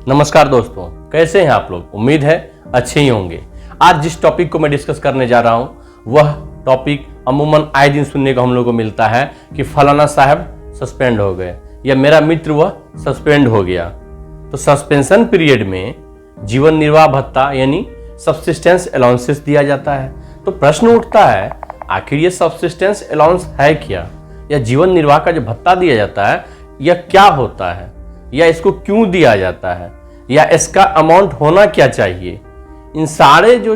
नमस्कार दोस्तों, कैसे हैं आप लोग। उम्मीद है अच्छे ही होंगे। आज जिस टॉपिक को मैं डिस्कस करने जा रहा हूं वह टॉपिक अमूमन आए दिन सुनने को हम लोग को मिलता है कि फलाना साहब सस्पेंड हो गए या मेरा मित्र वह सस्पेंड हो गया। तो सस्पेंशन पीरियड में जीवन निर्वाह भत्ता यानी सब्सिस्टेंस अलाउंसेस दिया जाता है। तो प्रश्न उठता है, आखिर ये सब्सिस्टेंस अलाउंस है क्या, या जीवन निर्वाह का जो भत्ता दिया जाता है यह क्या होता है, या इसको क्यों दिया जाता है, या इसका अमाउंट होना क्या चाहिए। इन सारे जो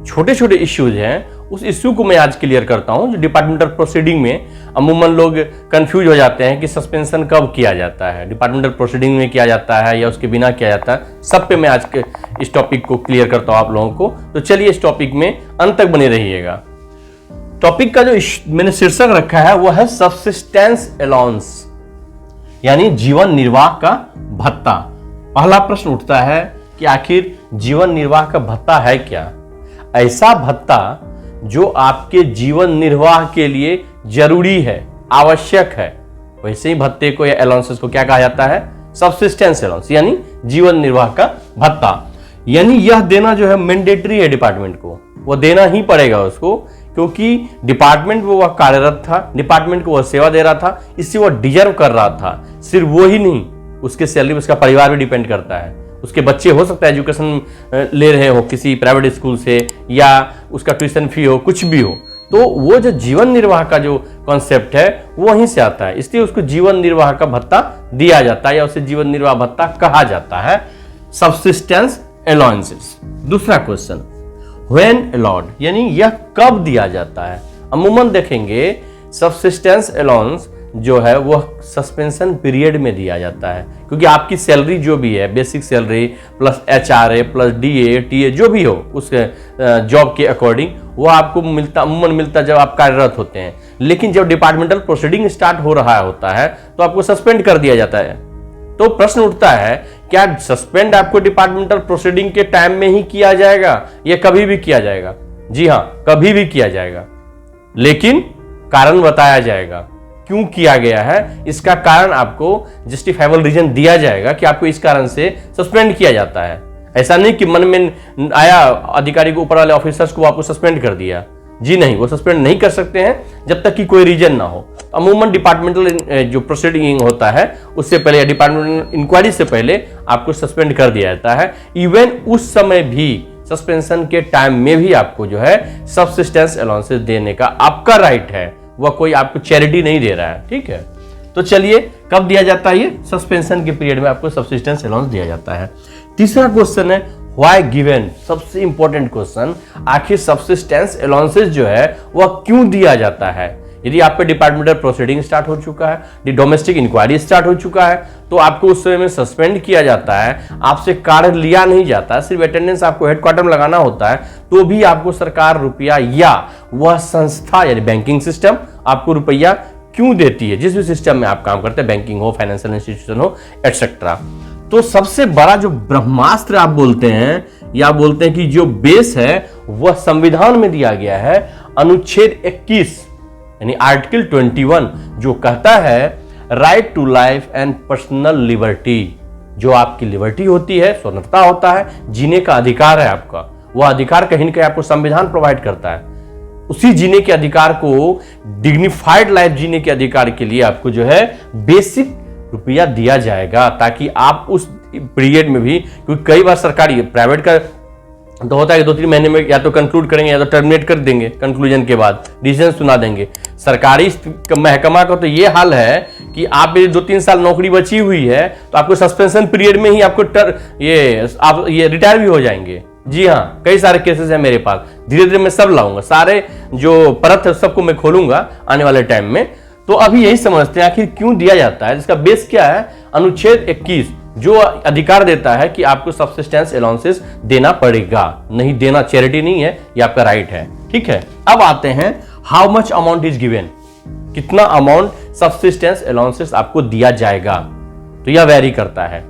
छोटे छोटे इश्यूज हैं उस इश्यू को मैं आज क्लियर करता हूं। जो डिपार्टमेंटल प्रोसीडिंग में अमूमन लोग कंफ्यूज हो जाते हैं कि सस्पेंशन कब किया जाता है, डिपार्टमेंटल प्रोसीडिंग में किया जाता है या उसके बिना किया जाता है। सब पे मैं आज के इस टॉपिक को क्लियर करता हूं आप लोगों को। तो चलिए इस टॉपिक में अंत तक बने रहिएगा। टॉपिक का जो मैंने शीर्षक रखा है वह है सब्सिस्टेंस अलाउंस यानी जीवन निर्वाह का भत्ता। पहला प्रश्न उठता है कि आखिर जीवन निर्वाह का भत्ता है क्या। ऐसा भत्ता जो आपके जीवन निर्वाह के लिए जरूरी है, आवश्यक है। वैसे ही भत्ते को या अलाउंसेस को क्या कहा जाता है, सब्सिस्टेंस अलाउंस यानी जीवन निर्वाह का भत्ता। यानी यह देना जो है मैंडेटरी है, डिपार्टमेंट को वो देना ही पड़ेगा उसको, क्योंकि डिपार्टमेंट वो वह कार्यरत था, डिपार्टमेंट को वह सेवा दे रहा था, इससे वह डिजर्व कर रहा था। सिर्फ वो ही नहीं, उसके सैलरी उसका परिवार भी डिपेंड करता है। उसके बच्चे हो सकता है एजुकेशन ले रहे हो किसी प्राइवेट स्कूल से, या उसका ट्यूशन फी हो, कुछ भी हो। तो वो जो जीवन निर्वाह का जो कॉन्सेप्ट है वो वहीं से आता है, इसलिए उसको जीवन निर्वाह का भत्ता दिया जाता है या उसे जीवन निर्वाह भत्ता कहा जाता है, सब्सिस्टेंस अलाउंसेस। दूसरा क्वेश्चन, व्हेन अलाउड यानी यह कब दिया जाता है। अमूमन देखेंगे सब्सिस्टेंस अलाउंस जो है वह सस्पेंशन पीरियड में दिया जाता है, क्योंकि आपकी सैलरी जो भी है, basic salary plus HRA plus DA TA जो भी हो उसके जॉब के अकॉर्डिंग वो आपको अमूमन मिलता जब आप कार्यरत होते हैं। लेकिन जब डिपार्टमेंटल प्रोसीडिंग स्टार्ट हो रहा होता है तो आपको सस्पेंड कर दिया जाता है। तो प्रश्न उठता है, क्या सस्पेंड आपको डिपार्टमेंटल प्रोसीडिंग के टाइम में ही किया जाएगा या कभी भी किया जाएगा। जी हां, कभी भी किया जाएगा, लेकिन कारण बताया जाएगा क्यों किया गया है। इसका कारण आपको जस्टिफाइबल रीजन दिया जाएगा कि आपको इस कारण से सस्पेंड किया जाता है। ऐसा नहीं कि मन में आया अधिकारी को, ऊपर वाले ऑफिसर्स को आपको सस्पेंड कर दिया। जी नहीं, वो सस्पेंड नहीं कर सकते हैं जब तक कि कोई रीजन ना हो। अमूमन डिपार्टमेंटल जो प्रोसीडिंग होता है उससे पहले या डिपार्टमेंटल इंक्वायरी से पहले आपको सस्पेंड कर दिया जाता है। इवन उस समय भी, सस्पेंशन के टाइम में भी आपको जो है सब्सिस्टेंस अलाउंसेस देने का आपका राइट है, वह कोई आपको चैरिटी नहीं दे रहा है। ठीक है, तो चलिए कब दिया जाता है, ये सस्पेंशन के पीरियड में आपको सब्सिस्टेंस अलाउंस दिया जाता है। तीसरा क्वेश्चन है व्हाई गिवन, सबसे इंपॉर्टेंट क्वेश्चन, आखिर सब्सिस्टेंस अलाउंसेस जो है वह क्यों दिया जाता है। यदि आप पे डिपार्टमेंटल प्रोसीडिंग स्टार्ट हो चुका है, डोमेस्टिक इंक्वायरी स्टार्ट हो चुका है, तो आपको उस समय में सस्पेंड किया जाता है, आपसे कार्य लिया नहीं जाता, सिर्फ अटेंडेंस आपको हेडक्वार्टर में लगाना होता है, तो भी आपको सरकार रुपया या वह संस्था यानी बैंकिंग सिस्टम आपको रुपया क्यों देती है, जिस भी सिस्टम में आप काम करते हैं, बैंकिंग हो, फाइनेंशियल इंस्टीट्यूशन हो, एटसेट्रा। तो सबसे बड़ा जो ब्रह्मास्त्र आप बोलते हैं या बोलते हैं कि जो बेस है वह संविधान में दिया गया है, अनुच्छेद 21 यानी आर्टिकल 21, जो कहता है right to life and personal liberty. जो आपकी लिबर्टी होती है, स्वतंत्रता होता है, जीने का अधिकार है आपका, वह अधिकार कहीं न कहीं आपको संविधान प्रोवाइड करता है। उसी जीने के अधिकार को, डिग्निफाइड लाइफ जीने के अधिकार के लिए आपको जो है बेसिक रुपया दिया जाएगा, ताकि आप उस पीरियड में भी, क्योंकि कई बार सरकारी प्राइवेट का तो होता है कि 2-3 महीने में या तो कंक्लूड करेंगे या तो टर्मिनेट कर देंगे, कंक्लूजन के बाद डिसीजन सुना देंगे। सरकारी महकमा का तो ये हाल है कि आप 2-3 साल नौकरी बची हुई है तो आपको सस्पेंशन पीरियड में ही आपको आप रिटायर भी हो जाएंगे। जी हाँ, कई सारे केसेस हैं मेरे पास, धीरे धीरे मैं सब लाऊंगा, सारे जो परत है सबको मैं खोलूंगा आने वाले टाइम में। तो अभी यही समझते हैं आखिर क्यों दिया जाता है, जिसका बेस क्या है, अनुच्छेद 21 जो अधिकार देता है कि आपको सब्सिस्टेंस अलाउंसेस देना पड़ेगा, नहीं देना चैरिटी नहीं है, ये आपका राइट है। ठीक है, अब आते हैं how much amount is given, कितना अमाउंट सब्सिस्टेंस अलाउंसेस आपको दिया जाएगा। तो यह वेरी करता है,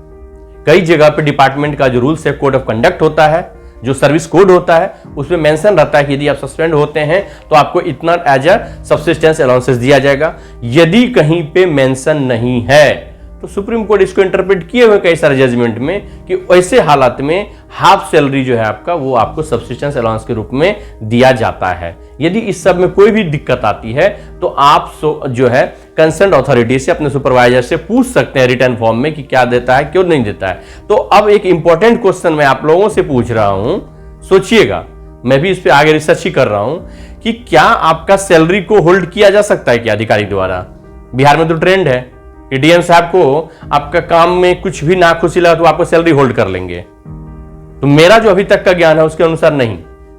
कई जगह पे डिपार्टमेंट का जो रूल्स है, कोड ऑफ कंडक्ट होता है, जो सर्विस कोड होता है, उसमें मेंशन रहता है कि यदि आप सस्पेंड होते हैं तो आपको इतना एज अ सब्सिस्टेंस अलाउंसेस दिया जाएगा। यदि कहीं पे मेंशन नहीं है तो सुप्रीम कोर्ट इसको इंटरप्रेट किए हुए कई सारे जजमेंट में कि ऐसे हालात में हाफ सैलरी जो है आपका वो आपको सब्सिस्टेंस अलाउंस के रूप में दिया जाता है। यदि इस सब में कोई भी दिक्कत आती है तो आप जो है कंसर्न अथॉरिटी से, अपने सुपरवाइजर से पूछ सकते हैं रिटर्न फॉर्म में कि क्या देता है, क्यों नहीं देता है। तो अब एक इंपॉर्टेंट क्वेश्चन मैं आप लोगों से पूछ रहा हूं, सोचिएगा, मैं भी इस पे आगे रिसर्च ही कर रहा हूं कि क्या आपका सैलरी को होल्ड किया जा सकता है क्या अधिकारी द्वारा। बिहार में तो ट्रेंड है कि डीएम साहब को आपका काम में कुछ भी नाखुशी लगा तो आपको सैलरी होल्ड कर लेंगे। तो मेरा जो अभी तक का ज्ञान है उसके अनुसार नहीं,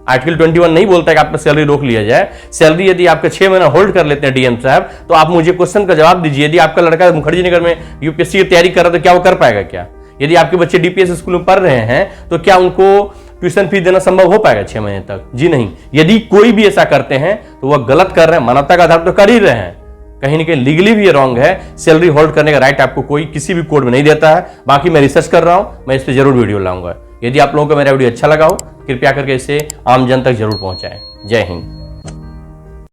आर्टिकल 21 नहीं बोलता है कि आपका सैलरी रोक लिया जाए। सैलरी यदि आपका 6 महीना होल्ड कर लेते हैं डीएम साहब, तो आप मुझे क्वेश्चन का जवाब दीजिए, यदि आपका लड़का मुखर्जी नगर में यूपीएससी की तैयारी कर रहा है तो क्या वो कर पाएगा क्या? यदि आपके बच्चे डीपीएस स्कूल में पढ़ रहे हैं तो क्या उनको ट्यूशन फीस देना संभव हो पाएगा 6 महीने तक? जी नहीं। यदि कोई भी ऐसा करते हैं तो वह गलत कर रहे हैं, मानवता का आधार तो कर ही रहे हैं, कहीं ना कहीं लीगली भी ये रॉन्ग है। सैलरी होल्ड करने का राइट आपको कोई किसी भी कोड में नहीं देता है। बाकी मैं रिसर्च कर रहा हूं, मैं इस पर जरूर वीडियो लाऊंगा। यदि आप लोगों को मेरा वीडियो अच्छा लगा हो, कृपया करके इसे आम जन तक जरूर पहुंचाएं। जय हिंद।